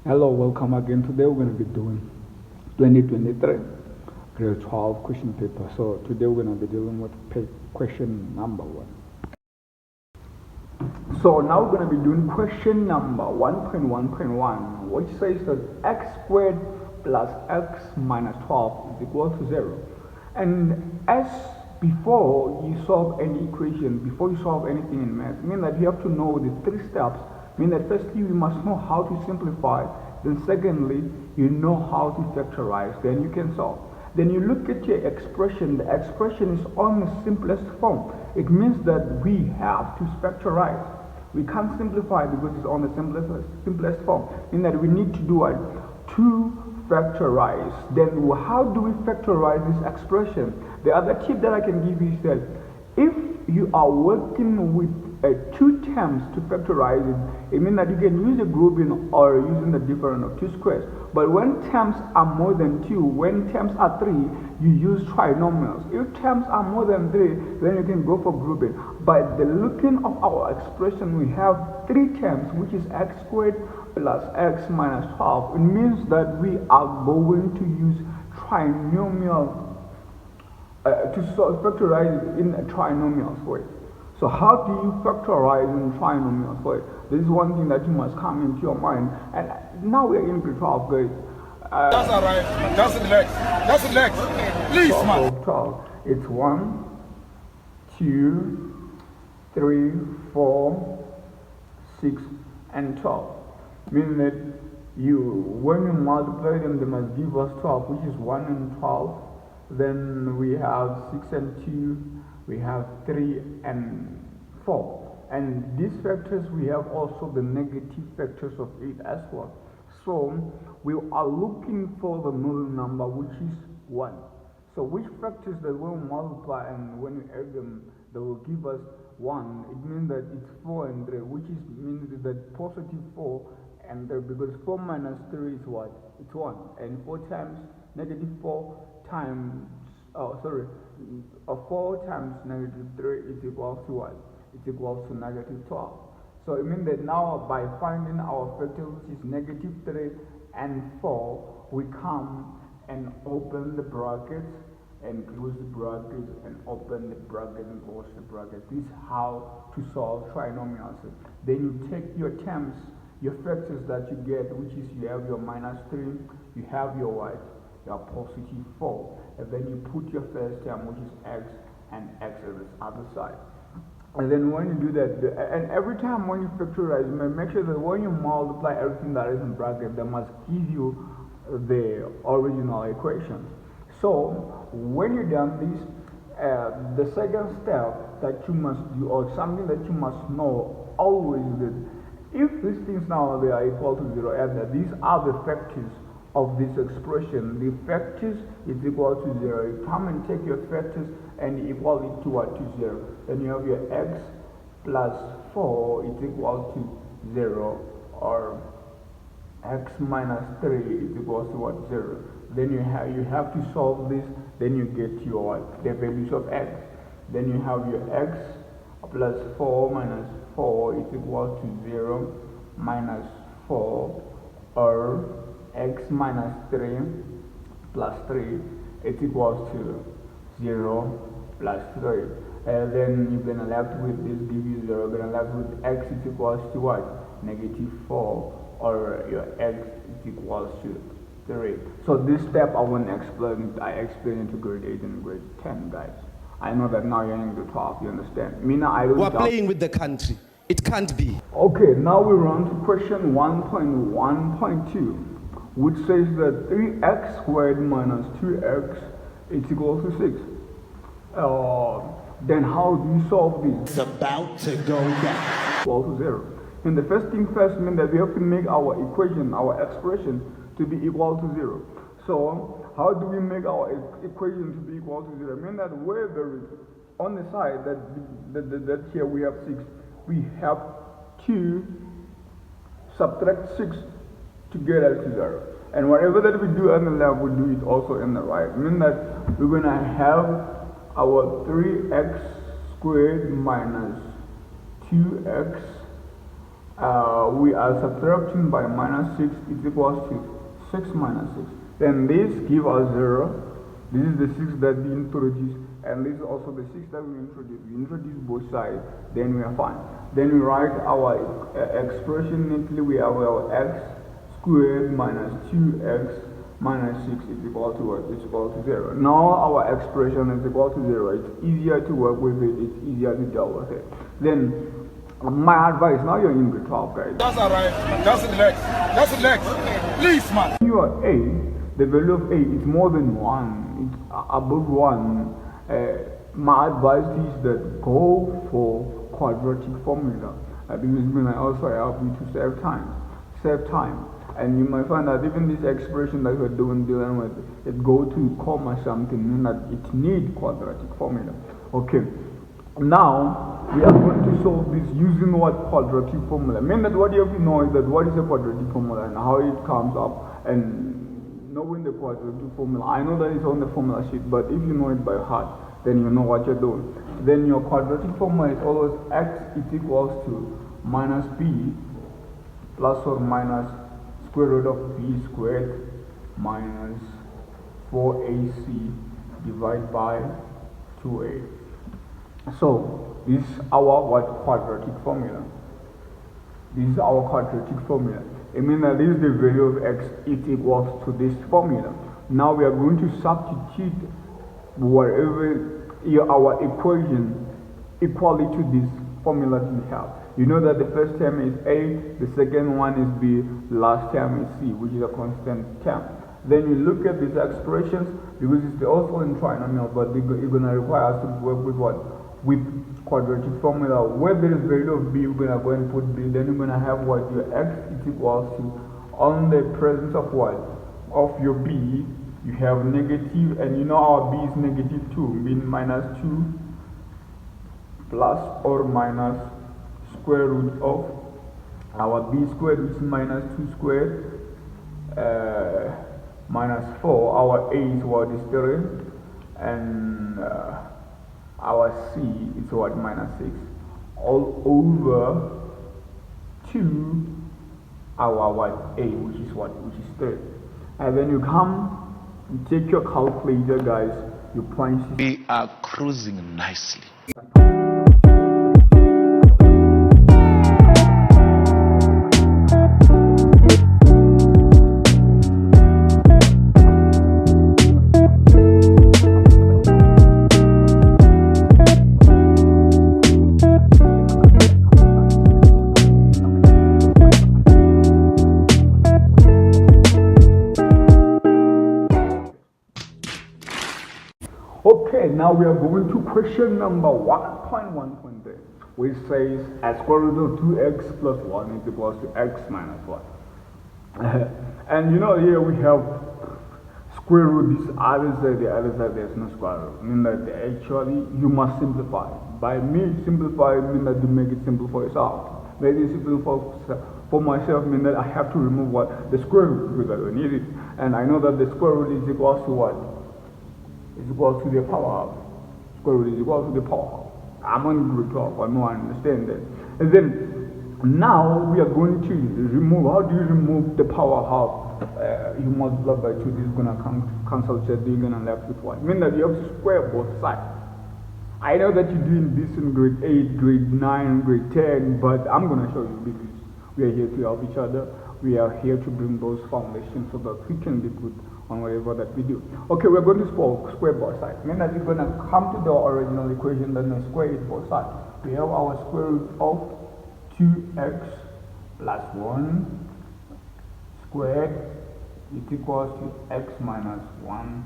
Hello, welcome again. Today we're going to be doing 2023 grade 12 question paper. So today we're going to be dealing with question number 1. So now we're going to be doing question number 1.1.1, which says that x squared plus x minus 12 is equal to 0. And as before you solve any equation, before you solve anything in math, mean that you have to know the 3 steps. Mean that firstly you must know how to simplify, then secondly you know how to factorize, then you can solve. Then you look at your expression. The expression is on the simplest form. It means that we have to factorize. We can't simplify because it's on the simplest form. In that we need to do what? To factorize. Then how do we factorize this expression? The other tip that I can give you is that if you are working with 2 terms to factorize it, it means that you can use a grouping or using the difference of 2 squares. But when terms are more than 2, when terms are 3, you use trinomials. If terms are more than 3, then you can go for grouping. But the looking of our expression, we have 3 terms, which is x squared plus x minus 12. It means that we are going to use trinomial to factorize it in a trinomial way. So how do you factorize in trinomial way? This is one thing that you must come into your mind. And now we are in grade 12, guys. That's all right. Just relax. Just relax. Please, man. 12. It's 1, 2, 3, 4, 6, and 12. Meaning that when you multiply them, they must give us 12, which is 1 and 12. Then we have 6 and 2, we have 3 and 4. And these factors, we have also the negative factors of it as well. So we are looking for the middle number, which is 1. So which factors that will multiply and when we add them, they will give us 1. It means that it's 4 and 3, which means that positive 4 and 3, because 4 minus 3 is what? It's 1. And 4 times negative 4 times 4 times negative 3 is equal to what? It's equal to negative 12. So it means that now by finding our factor, which is negative 3 and 4, we come and open the brackets and close the brackets and open the bracket and close the bracket. This is how to solve trinomials. Then you take your terms, your factors that you get, which is you have your minus 3, you have your what? Your positive 4, and then you put your first term, which is x, and x at this other side. And then when you do that, and every time when you factorize, you make sure that when you multiply everything that is in bracket, they must give you the original equation. So when you're done this, the second step that you must do, or something that you must know always, that if these things now they are equal to 0, and that these are the factors of this expression, the factors is equal to 0. You come and take your factors and equal it to what? To 0. Then you have your x plus 4 is equal to 0, or x minus 3 is equal to what? 0. Then you have to solve this. Then you get your the values of x. Then you have your x plus 4 minus 4 is equal to 0 minus 4, or x minus 3 plus 3 is equals to 0 plus 3. And then you're going to left with this, give you 0. You're going to left with x is equals to what? Negative 4, or your x is equals to 3. So this step I want to explain. I explained it to grade 8 and grade 10, guys. I know that now you're in grade 12, you understand? We're playing with the country. It can't be. Okay, now we run to question 1.1.2. which says that 3x squared minus 2x is equal to 6. Then how do you solve this? It's about to go down. Equal to 0. And the first thing first means that we have to make our equation, our expression, to be equal to 0. So how do we make our equation to be equal to 0? I mean that where there is on the side that here we have 6, we have to subtract 6 to get us to 0. And whatever that we do on the left, we do it also in the right. I mean that we're going to have our 3x squared minus 2x We are subtracting by minus 6, is equals to 6 minus 6. Then this give us 0. This is the 6 that we introduced, and this is also the 6 that we introduced. We introduce both sides, then we are fine. Then we write our expression neatly. We have our x squared minus 2x minus 6 is equal to what? It's equal to 0. Now our expression is equal to 0. It's easier to work with it, it's easier to deal with it. Then my advice, now you're in grade 12, guys. That's alright. Just relax. Just relax. Please, man. You are a, the value of a is more than 1. It's above 1. My advice is that go for quadratic formula. Because it will also help you to save time. And you might find that even this expression that you're dealing with, it go to comma something, meaning that it needs quadratic formula. Okay. Now we are going to solve this using what quadratic formula. I mean that what you have to know is that what is a quadratic formula and how it comes up, and knowing the quadratic formula. I know that it's on the formula sheet, but if you know it by heart, then you know what you're doing. Then your quadratic formula is always x is equals to minus b plus or minus square root of b squared minus 4ac divided by 2a. So this is our quadratic formula. This is our quadratic formula. It means that this is the value of x, it equals to this formula. Now we are going to substitute wherever our equation equally to this formula that we have. You know that the first term is a, the second one is b, last term is c, which is a constant term. Then you look at these expressions, because it's also in trinomial, but it's going to require us to work with what? With quadratic formula. Where there is value of b, we're going to go and put b, then you're going to have what? Your x is equals to, on the presence of what? Of your b, you have negative, and you know our b is negative 2, meaning minus 2 plus or minus square root of our b squared, which is minus 2 squared, minus 4, our a is what is 3, and our c is what? Minus 6, all over 2 our what? A, which is what? Which is 3. And then you come, you take your calculator, guys, you punch it. We are cruising nicely. Okay, now we are going to question number 1.1.3, which says a square root of 2x plus 1 is equals to x minus 1. And you know, here we have square root. This other side, the other side, there's no square root. I mean that actually you must simplify. By me simplify, I mean that you make it simple for yourself. Make it simple for myself, mean that I have to remove what? The square root, because I don't need it. And I know that the square root is equals to what? Is equal to the power of. Square root is equal to the power of. I'm on grade 12, I know I understand that. And then, now we are going to remove, how do you remove the power half? You multiply by 2, this is going to cancel each other, you're going to left with 1. I mean that you have to square both sides. I know that you're doing this in grade 8, grade 9, grade 10, but I'm going to show you because we are here to help each other. We are here to bring those foundations so that we can be good on whatever that we do. Okay, we're going to square both sides. I mean that we're going to come to the original equation, then we square it both sides. We have our square root of 2x plus 1 squared is equals to x minus 1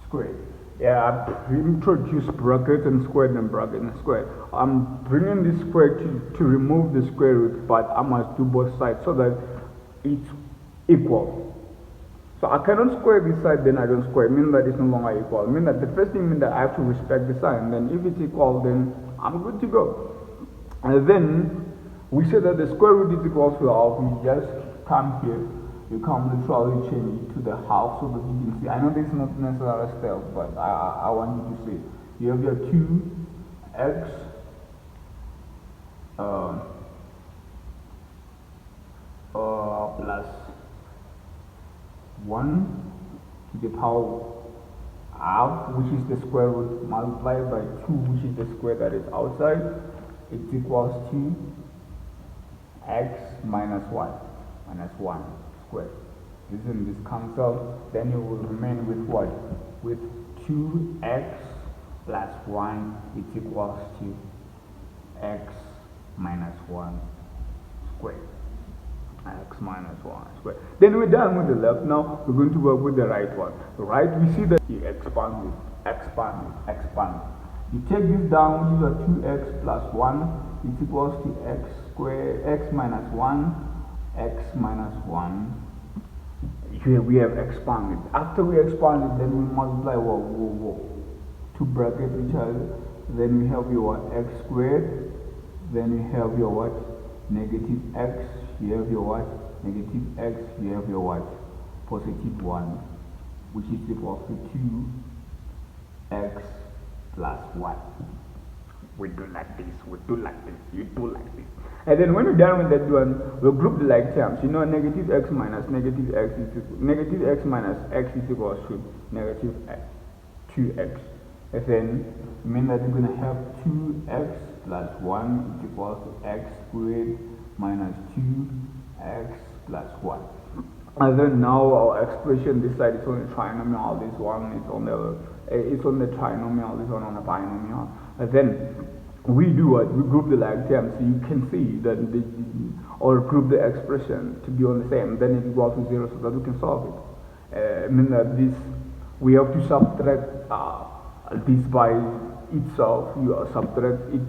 squared. Yeah, I introduced bracket and squared and bracket and squared. I'm bringing this square to remove the square root, but I must do both sides so that it's equal. So I cannot square this side, then I don't square. It means that it's no longer equal. It means that the first thing means that I have to respect the sign. Then if it's equal, then I'm good to go. And then we say that the square root is equal to half. We just come here. You come literally change it to the half so that you can see. I know this is not necessarily a step, but I want you to see. You have your 2x plus 1 to the power half, which is the square root, multiplied by 2, which is the square that is outside. It's equals to x minus 1 squared. Isn't this cancel? Then you will remain with what? With 2x plus 1, it's equals to x minus 1 squared. X minus 1 squared. Then we're done with the left. Now we're going to work with the right one. The right, we see that you expand it. You take this down, these are 2x plus 1, it's equals to x squared, x minus 1, x minus 1. Here we have expanded. After we expand it, then we multiply to bracket each other. Then we have your x squared. Then we have your what? Negative x. You have your what? Negative x. You have your what? Positive 1, which is equal to 2x plus 1. We do like this, you do like this. And then when we're done with that one, we'll group the like terms. You know, negative x minus negative x is equal, negative x minus x is equal to negative 2x. And then mean that we're going to have 2x plus 1 is equal to x squared minus 2x plus 1. And then now our expression, this side is on the trinomial, this one is on the trinomial, this one on the binomial. And then we do what? We group the like terms, so you can see that or group the expression to be on the same, then it equals to 0 so that we can solve it. I mean that this, we have to subtract this by itself. You subtract it,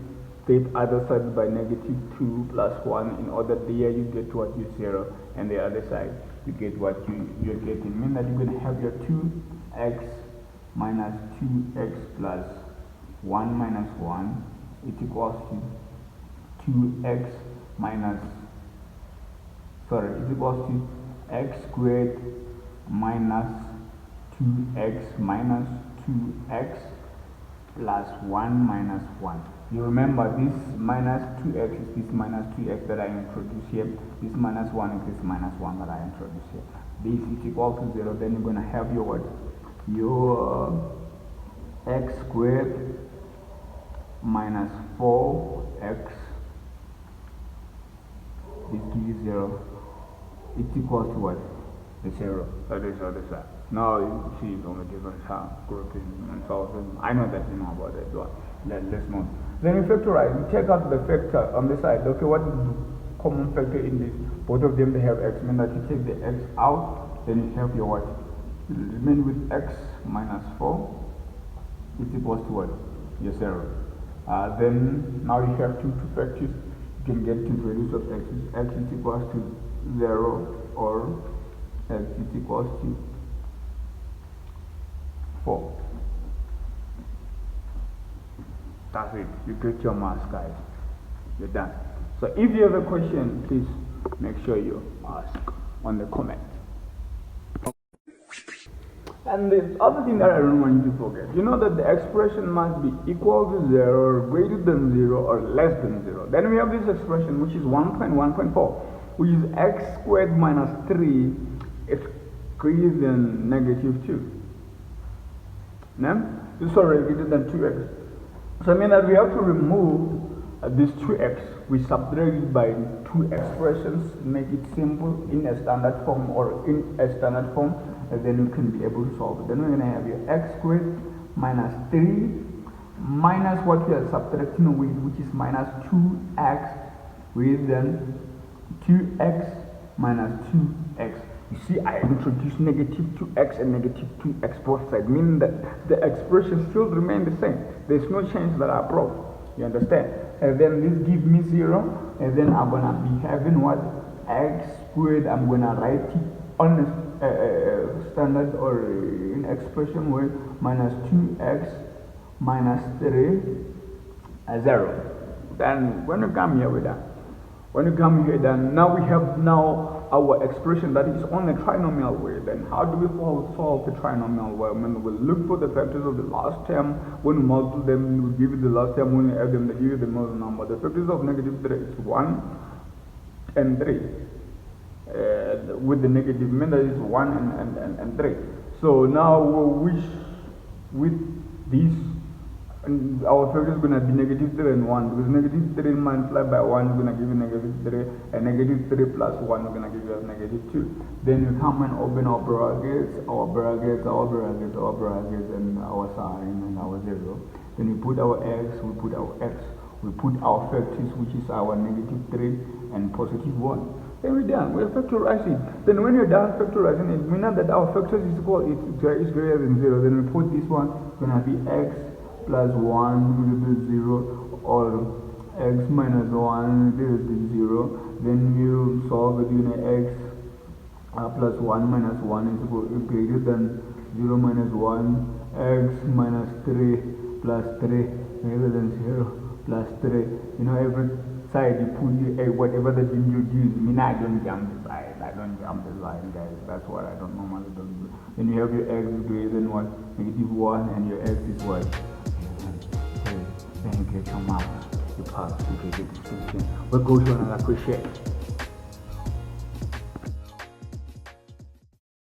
take other side by negative 2 plus 1, in order there you get what you 0, and the other side you get what you're getting. Mean that you're going to have your 2x minus 2x plus 1 minus 1, it equals to 2x minus, it equals to x squared minus 2x minus 2x plus 1 minus 1. You remember this minus 2x is this minus 2x that I introduced here. This minus 1 is this minus 1 that I introduced here. This is equal to 0. Then you're going to have your what? Your x squared minus 4x. This gives you 0. It's equal to what? The 0. That is other side. Now you see it's only different grouping and so on. I know that you know about that. Let's move. Then we factorize. We take out the factor on the side. Okay, what is the common factor in this? Both of them they have x. Mean that you take the x out, then you have your what? You remain with x minus 4. It's equals to what? Your 0. Then now you have two factors. You can get to the values of x. X is equals to 0 or x is equals to 4. That's it. You get your math, guys. You're done. So if you have a question, please make sure you ask on the comment. And the other thing that I don't want you to forget, you know that the expression must be equal to 0, or greater than 0, or less than 0. Then we have this expression which is 1.1.4, which is x squared minus 3 is greater than negative 2. This is already greater than 2x. So I mean that we have to remove this 2x. We subtract it by 2 expressions, make it simple in a standard form or in a standard form, and then we can be able to solve it. Then we're going to have your x squared minus 3 minus what we are subtracting with, which is minus 2x, with then 2x minus 2x. You see, I introduced negative 2x and negative 2x both sides, meaning that the expression still remain the same. There's no change that I brought. You understand? And then this gives me 0, and then I'm gonna be having what? X squared. I'm gonna write it on a standard or in expression way, minus 2x minus 3 0. Then when you come here with that, then now we have our expression that is on the trinomial way. Then how do we solve the trinomial way? I mean, we'll look for the factors of the last term. When we multiply them, we give you the last term. When we add them, they give you the most number. The factors of negative 3 is 1 and 3. with the negative, mean that it's 1 and 3. So now which with this, and our factor is going to be negative 3 and 1, because negative 3 multiplied by 1 is going to give you negative 3, and negative 3 plus 1 is going to give you negative 2. Then we come and open our brackets, and our sign and our 0. Then we put our x, we put our factors, which is our negative 3 and positive 1. Then we're done. We're factorizing. Then when you're done factorizing it, we know that our factors is greater than 0. Then we put this one, gonna be x plus 1 will be 0, or x minus 1 will be 0. Then you solve it, x plus 1 minus 1 is greater than 0 minus 1, x minus 3 plus 3 greater than 0 plus 3. Every side you put whatever that you use. I don't jump the side. Guys. That's what I don't normally do. Then you have your x is greater than what? Negative 1, and your x is what? Then you get your mark. You pass. You get the distinction. What goes on, I appreciate.